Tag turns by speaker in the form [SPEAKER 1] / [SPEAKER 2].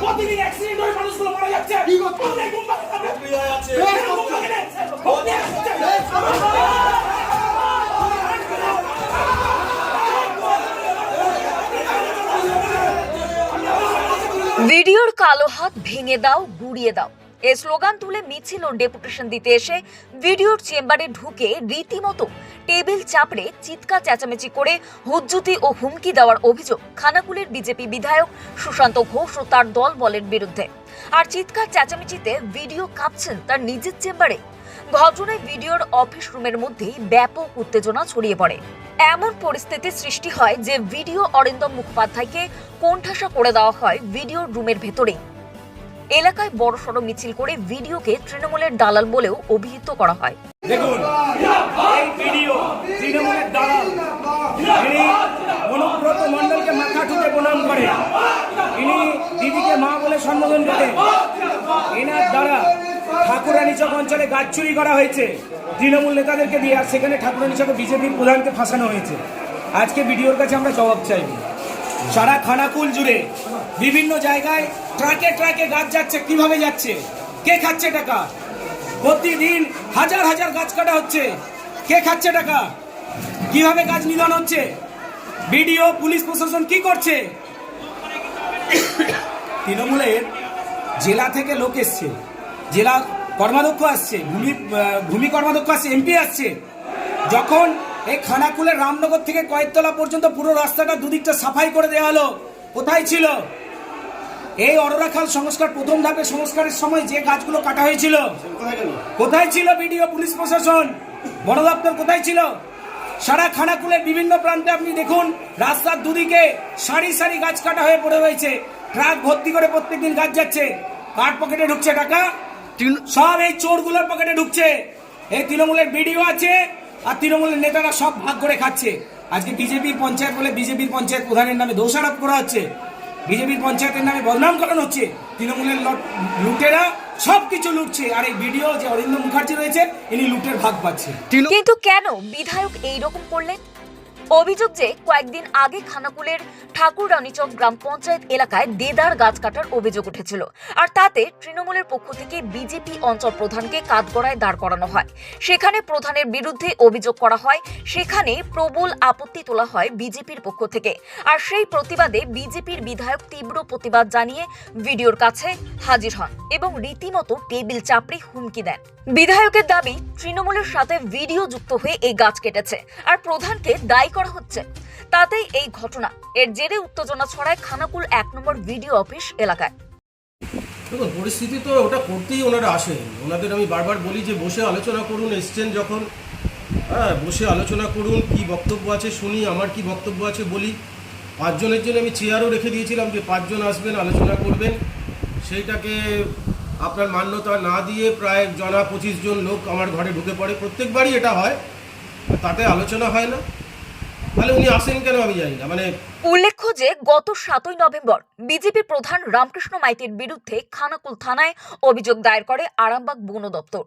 [SPEAKER 1] প্রতিদিন অ্যাক্সিডেন্ট হয়ে মানুষগুলো মারা যাচ্ছে।
[SPEAKER 2] ভিডিওর কালো হাত ভেঙে দাও, গুড়িয়ে দাও, এই স্লোগান তুলে মিছিল ও ডেপুটেশন দিতে এসে ভিডিওর চেম্বারে ঢুকে রীতিমতো টেবিল চাপড়ে চিৎকার চেঁচামেচি করে হুজ্জুতি ও হুমকি দেওয়ার অভিযোগ খানাকুলের বিজেপি বিধায়ক সুশান্ত ঘোষ ও তার দল বলের বিরুদ্ধে। আর চিৎকার চেঁচামেচিতে ভিডিও কাঁপছেন তার নিজের চেম্বারে। ঘটনায় ভিডিওর অফিস রুমের মধ্যেই ব্যাপক উত্তেজনা ছড়িয়ে পড়ে। এমন পরিস্থিতি সৃষ্টি হয় যে ভিডিও অরিন্দম মুখোপাধ্যায়কে কোণঠাসা করে দেওয়া হয় ভিডিও রুমের ভেতরেই। এলাকায় বড়সড় মিছিল করে ভিডিওকে তৃণমূলের দালাল বলেও অভিহিত করা হয়।
[SPEAKER 1] দেখুন, এই ভিডিও তৃণমূলের দালাল, ইনি অনুব্রত মণ্ডলকে মাথা ঠুকে প্রণাম করে, ইনি দিদিকে মা বলে সম্বোধন করে। এনার দ্বারা ঠাকুরানীচক অঞ্চলে গাছ চুরি করা হয়েছে তৃণমূল নেতাদেরকে দিয়ে, আর সেখানে ঠাকুরানীচকে বিজেপির প্রধানকে ফাঁসানো হয়েছে। আজকে ভিডিওর কাছে আমরা জবাব চাইব। সারা খানাকুল জুড়ে বিভিন্ন জায়গায় ট্রাকে ট্রাকে গাছ যাচ্ছে, কিভাবে যাচ্ছে, কে খাচ্ছে টাকা? প্রতিদিন হাজার হাজার গাছ কাটা হচ্ছে, কে খাচ্ছে টাকা? কিভাবে গাছ নিধন হচ্ছে? ভিডিও পুলিশ প্রশাসন কি করছে? তৃণমূলের জেলা থেকে লোক এসছে, জেলা কর্মাধ্যক্ষ আসছে, ভূমি কর্মাধ্যক্ষ আসছে, এমপি আসছে। যখন এই খানাকুলের রামনগর থেকে কয়েকতলা পর্যন্ত পুরো রাস্তাটা দুদিকটা সাফাই করে দেওয়া হলো, কোথায় ছিল এই অরোরাখাল সংস্কার? প্রথম ধাপের সংস্কারের সময় যে গাছগুলো কাটা হয়েছিল, কোথায় ছিল ভিডিও, পুলিশ প্রশাসন, বন দপ্তর কোথায় ছিল? সারা খানাকুলের বিভিন্ন প্রান্তে আপনি দেখুন, রাস্তার দুদিকে সারি সারি গাছ কাটা হয়ে পড়ে রয়েছে, ট্রাক ভর্তি করে প্রত্যেকদিন গাছ যাচ্ছে। কার পকেটে ঢুকছে টাকা? সব এই চোরগুলোর পকেটে ঢুকছে। এই তৃণমূলের ভিডিও আছে আর তৃণমূলের নেতারা সব ভাগ করে খাচ্ছে। আজকে বিজেপির পঞ্চায়েত বলে বিজেপির পঞ্চায়েত প্রধানের নামে দোষারোপ করা হচ্ছে, বিজেপির পঞ্চায়েতের নামে বদনাম করানো হচ্ছে। তৃণমূলের লুটেরা সবকিছু লুটছে, আর এই ভিডিও যে অরিন্দম মুখার্জি রয়েছে, ইনি লুটের ভাগ পাচ্ছে।
[SPEAKER 2] কিন্তু কেন বিধায়ক এইরকম করলেন? অভিযোগ যে কয়েকদিন আগে খানাকুলের ঠাকুরানীচক গ্রাম পঞ্চায়েত এলাকায় দেদার গাছ কাটার অভিযোগ উঠেছিল, আর তাতে তৃণমূলের পক্ষ থেকে বিজেপি অঞ্চল প্রধানকে কাঠগড়ায় দাঁড় করানো হয়। সেখানে প্রধানের বিরুদ্ধে অভিযোগ করা হয়, সেখানে প্রবল আপত্তি তোলা হয় বিজেপির পক্ষ থেকে। আর সেই প্রতিবাদে বিজেপির বিধায়ক তীব্র প্রতিবাদ জানিয়ে ভিডিওর কাছে হাজির হন এবং রীতিমতো টেবিল চাপড়ে হুমকি দেন। বিধায়কের দাবি, তৃণমূলের সাথে ভিডিও যুক্ত হয়ে এই গাছ কেটেছে আর প্রধানকে দায়ী করা হচ্ছে। তাতেই এই ঘটনা। এর জেরে উত্তেজনা ছড়ায় খানাকুল 1 নম্বর ভিডিও অফিস এলাকায়।
[SPEAKER 3] দেখুন, পরিস্থিতি তো ওটা করতেই ওনারা আসেন। ওনাদের আমি বারবার বলি যে বসে আলোচনা করুন, এসছেন যখন, বসে আলোচনা করুন, কি বক্তব্য আছে শুনি, আমার কি বক্তব্য আছে বলি। 5 জনের জন্য আমি চেয়ারও রেখে দিয়েছিলাম যে 5 জন আসবেন, আলোচনা করবেন। সেইটাকে আপনার মান্যতা না দিয়ে প্রায় 25 জন লোক আমার ঘরে ঢুকে পড়ে। প্রত্যেকবারই এটা হয়, তাতে আলোচনা হয় না। তাহলে উনি আসেন কেন আমি জানি না।
[SPEAKER 2] উল্লেখ্য যে গত 7ই নভেম্বর বিজেপি প্রধান রামকৃষ্ণ মাইতির বিরুদ্ধে খানাকুল থানায় অভিযোগ দায়ের করে আরামবাগ বন দপ্তর।